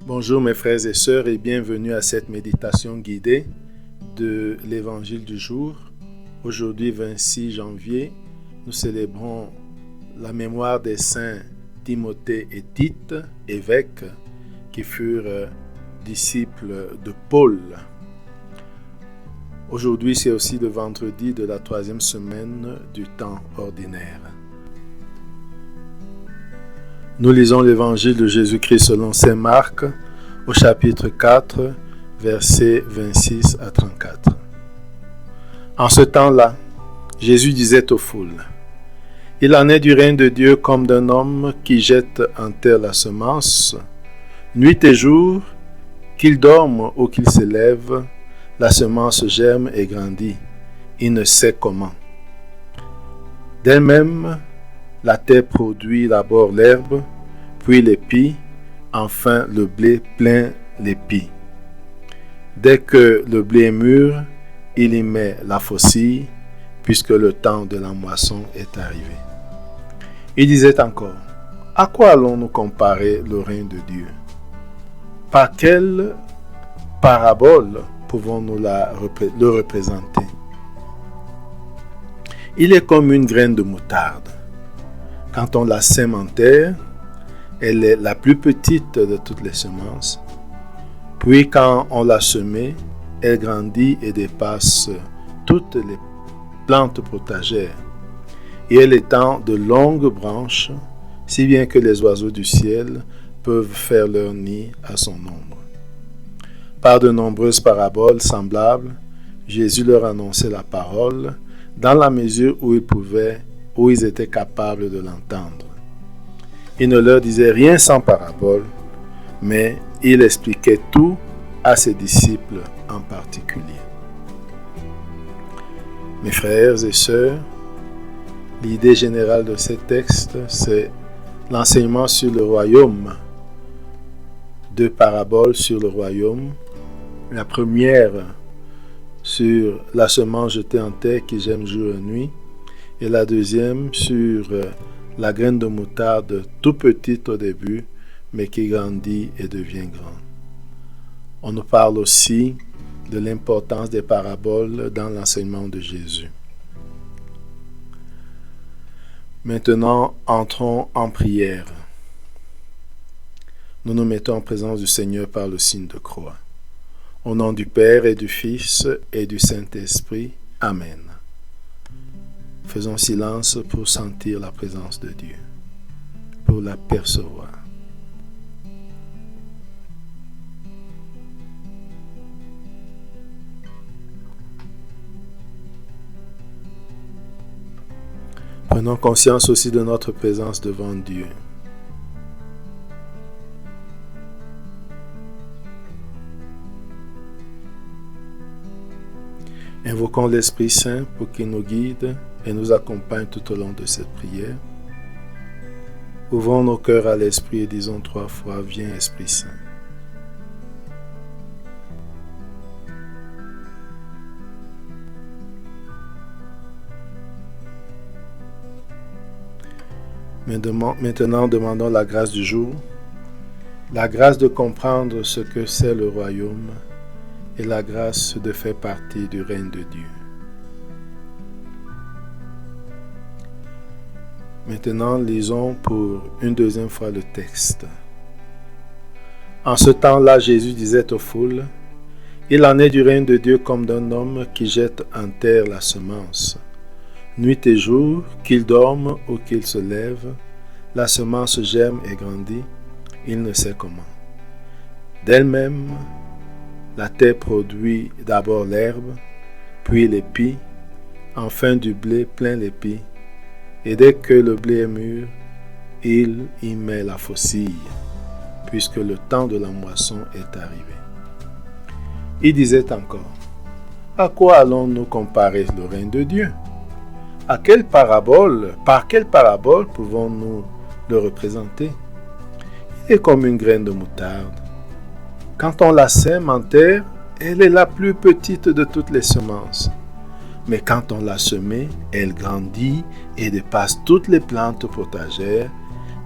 Bonjour mes frères et sœurs et bienvenue à cette méditation guidée de l'évangile du jour. Aujourd'hui 26 janvier, nous célébrons la mémoire des saints Timothée et Tite, évêques qui furent disciples de Paul. Aujourd'hui c'est aussi le vendredi de la 3e semaine du temps ordinaire. Nous lisons l'évangile de Jésus-Christ selon saint Marc au chapitre 4, versets 26 à 34. En ce temps-là, Jésus disait aux foules, « Il en est du règne de Dieu comme d'un homme qui jette en terre la semence. Nuit et jour, qu'il dorme ou qu'il se lève, la semence germe et grandit. Il ne sait comment. D'elle-même, la terre produit d'abord l'herbe, puis l'épi, enfin le blé plein l'épi. Dès que le blé est mûr, il y met la faucille, puisque le temps de la moisson est arrivé. Il disait encore, à quoi allons-nous comparer le règne de Dieu? Par quelle parabole pouvons-nous le représenter? Il est comme une graine de moutarde. Quand on la sème en terre, elle est la plus petite de toutes les semences. Puis quand on l'a semée, elle grandit et dépasse toutes les plantes potagères. Et elle étend de longues branches, si bien que les oiseaux du ciel peuvent faire leur nid à son ombre. Par de nombreuses paraboles semblables, Jésus leur annonçait la parole dans la mesure où ils étaient capables de l'entendre. Il ne leur disait rien sans parabole, mais il expliquait tout à ses disciples en particulier. Mes frères et sœurs, l'idée générale de ces textes, c'est l'enseignement sur le royaume. 2 paraboles sur le royaume. La première sur la semence jetée en terre qui germe jour et nuit, et la deuxième sur la graine de moutarde tout petite au début, mais qui grandit et devient grande. On nous parle aussi de l'importance des paraboles dans l'enseignement de Jésus. Maintenant, entrons en prière. Nous nous mettons en présence du Seigneur par le signe de croix. Au nom du Père et du Fils et du Saint-Esprit. Amen. Faisons silence pour sentir la présence de Dieu, pour la percevoir. Prenons conscience aussi de notre présence devant Dieu. Invoquons l'Esprit Saint pour qu'il nous guide et nous accompagne tout au long de cette prière. Ouvrons nos cœurs à l'Esprit et disons 3 fois, viens Esprit Saint. Maintenant, demandons la grâce du jour, la grâce de comprendre ce que c'est le royaume et la grâce de faire partie du règne de Dieu. Maintenant, lisons pour une deuxième fois le texte. En ce temps-là, Jésus disait aux foules, « Il en est du règne de Dieu comme d'un homme qui jette en terre la semence. Nuit et jour, qu'il dorme ou qu'il se lève, la semence germe et grandit, il ne sait comment. D'elle-même, la terre produit d'abord l'herbe, puis l'épi, enfin du blé plein l'épi, et dès que le blé est mûr, il y met la faucille, puisque le temps de la moisson est arrivé. » Il disait encore, « À quoi allons-nous comparer le règne de Dieu? Par quelle parabole pouvons-nous le représenter? Il est comme une graine de moutarde. Quand on la sème en terre, elle est la plus petite de toutes les semences. Mais quand on l'a semée, elle grandit et dépasse toutes les plantes potagères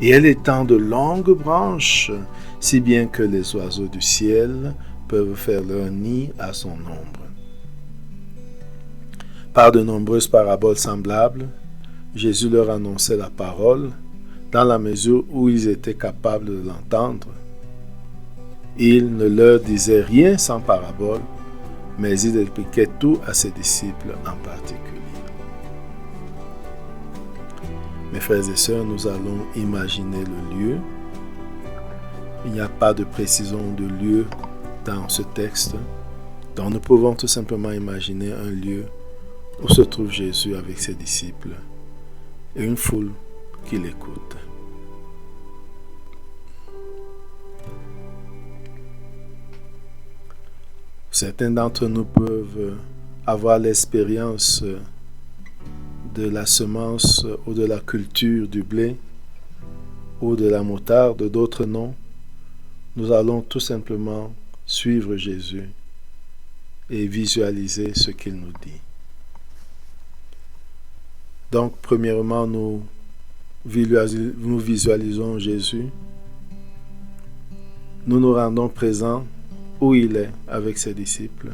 et elle étend de longues branches, si bien que les oiseaux du ciel peuvent faire leur nid à son ombre. Par de nombreuses paraboles semblables, Jésus leur annonçait la parole dans la mesure où ils étaient capables de l'entendre. Il ne leur disait rien sans parabole, mais il expliquait tout à ses disciples en particulier. Mes frères et sœurs, nous allons imaginer le lieu. Il n'y a pas de précision de lieu dans ce texte, donc nous pouvons tout simplement imaginer un lieu où se trouve Jésus avec ses disciples et une foule qui l'écoute. Certains d'entre nous peuvent avoir l'expérience de la semence ou de la culture du blé ou de la moutarde, d'autres non. Nous allons tout simplement suivre Jésus et visualiser ce qu'il nous dit. Donc, premièrement, nous visualisons Jésus. Nous nous rendons présents où il est avec ses disciples.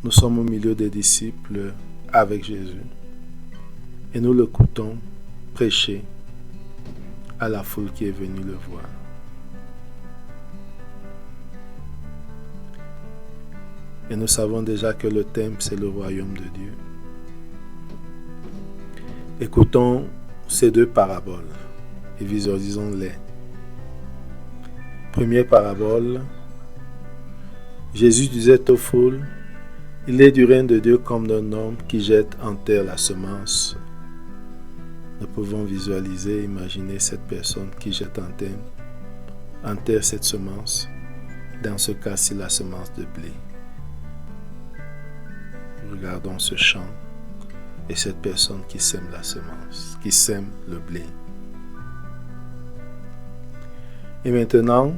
Nous sommes au milieu des disciples avec Jésus. Et nous l'écoutons prêcher à la foule qui est venue le voir. Et nous savons déjà que le thème, c'est le royaume de Dieu. Écoutons ces deux paraboles et visualisons-les. Première parabole, Jésus disait aux foules, « Il est du règne de Dieu comme d'un homme qui jette en terre la semence. » Nous pouvons visualiser, imaginer cette personne qui jette en terre cette semence, dans ce cas-ci la semence de blé. Regardons ce champ et cette personne qui sème la semence, qui sème le blé. Et maintenant,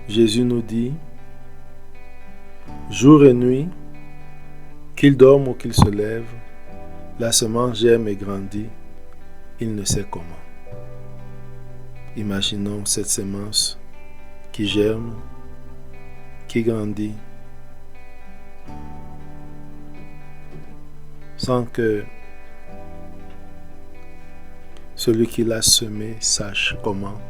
Jésus nous dit, jour et nuit, qu'il dorme ou qu'il se lève, la semence germe et grandit, il ne sait comment. Imaginons cette semence qui germe, qui grandit, sans que celui qui l'a semé sache comment.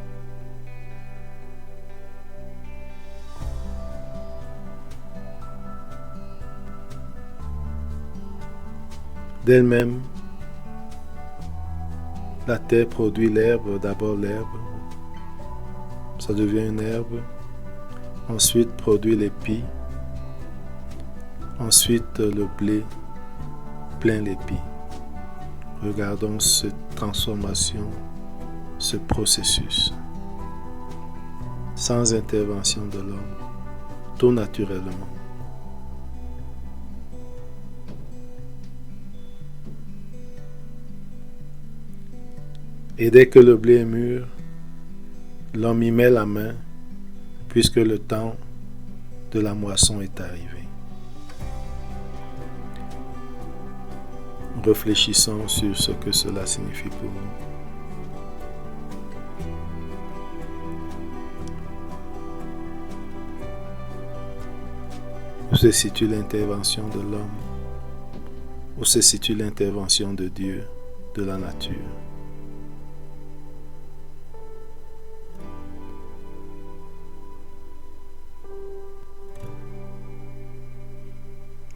D'elle-même, la terre produit l'herbe, d'abord l'herbe, ça devient une herbe, ensuite produit l'épi, ensuite le blé plein l'épi. Regardons cette transformation, ce processus, sans intervention de l'homme, tout naturellement. Et dès que le blé est mûr, l'homme y met la main, puisque le temps de la moisson est arrivé. Réfléchissons sur ce que cela signifie pour nous. Où se situe l'intervention de l'homme? Où se situe l'intervention de Dieu, de la nature?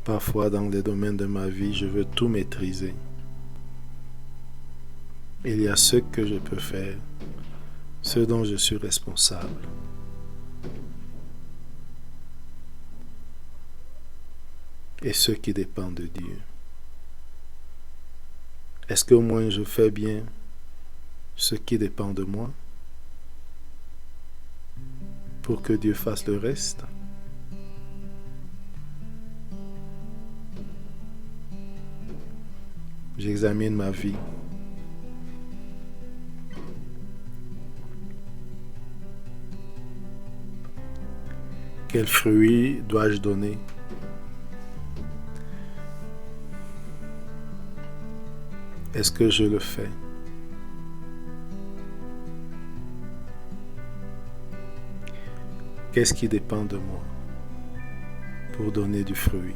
Parfois, dans les domaines de ma vie, je veux tout maîtriser. Il y a ce que je peux faire, ce dont je suis responsable. Et ce qui dépend de Dieu. Est-ce qu'au moins je fais bien ce qui dépend de moi pour que Dieu fasse le reste? J'examine ma vie. Quels fruits dois-je donner? Est-ce que je le fais? qu'est-ce qui dépend de moi pour donner du fruit?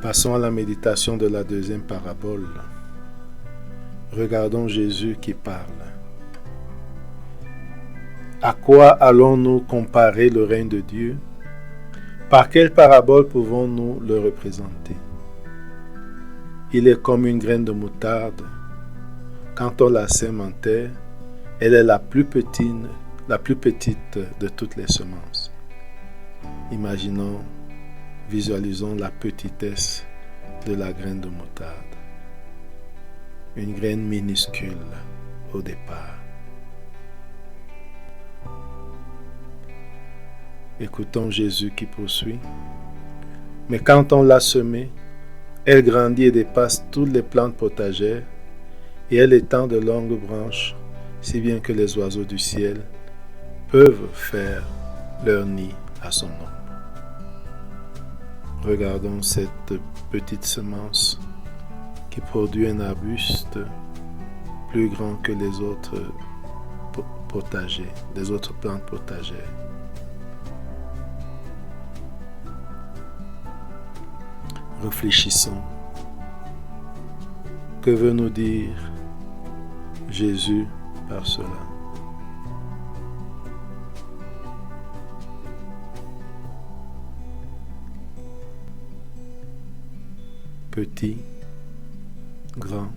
Passons à la méditation de la deuxième parabole. Regardons Jésus qui parle. À quoi allons-nous comparer le règne de Dieu? Par quelle parabole pouvons-nous le représenter? Il est comme une graine de moutarde. Quand on la sème en terre, elle est la plus petite de toutes les semences. Visualisons la petitesse de la graine de moutarde. Une graine minuscule au départ. Écoutons Jésus qui poursuit. Mais quand on l'a semée, elle grandit et dépasse toutes les plantes potagères, et elle étend de longues branches, si bien que les oiseaux du ciel peuvent faire leur nid à son ombre. Regardons cette petite semence qui produit un arbuste plus grand que les autres potagers, les autres plantes potagères. Réfléchissons. Que veut nous dire Jésus par cela? Petit, grand,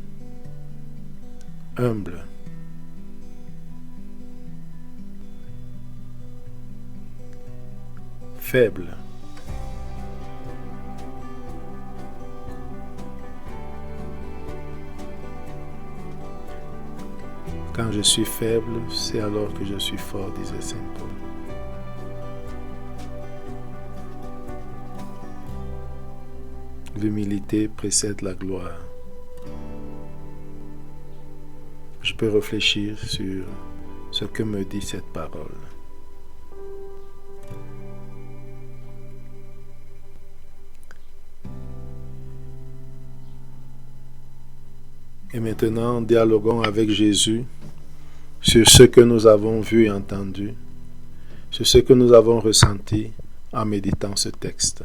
humble. Faible. Quand je suis faible, c'est alors que je suis fort, disait Saint Paul. L'humilité précède la gloire. Je peux réfléchir sur ce que me dit cette parole. Et maintenant, dialoguons avec Jésus sur ce que nous avons vu et entendu, sur ce que nous avons ressenti en méditant ce texte.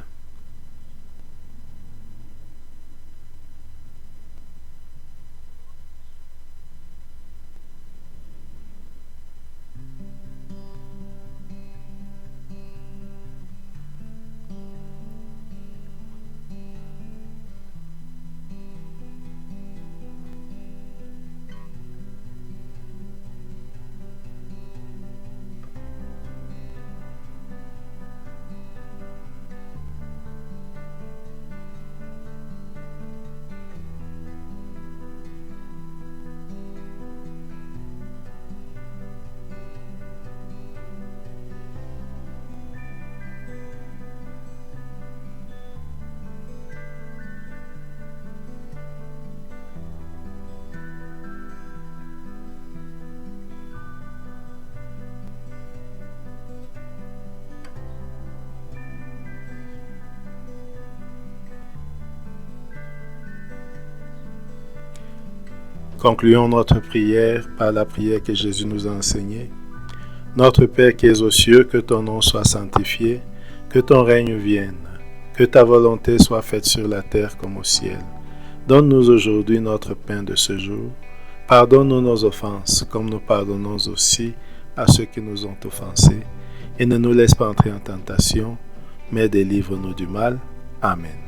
Concluons notre prière par la prière que Jésus nous a enseignée. Notre Père qui es aux cieux, que ton nom soit sanctifié, que ton règne vienne, que ta volonté soit faite sur la terre comme au ciel. Donne-nous aujourd'hui notre pain de ce jour. Pardonne-nous nos offenses, comme nous pardonnons aussi à ceux qui nous ont offensés. Et ne nous laisse pas entrer en tentation, mais délivre-nous du mal. Amen.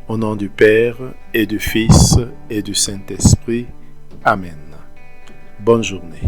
Au nom du Père, et du Fils, et du Saint-Esprit. Amen. Bonne journée.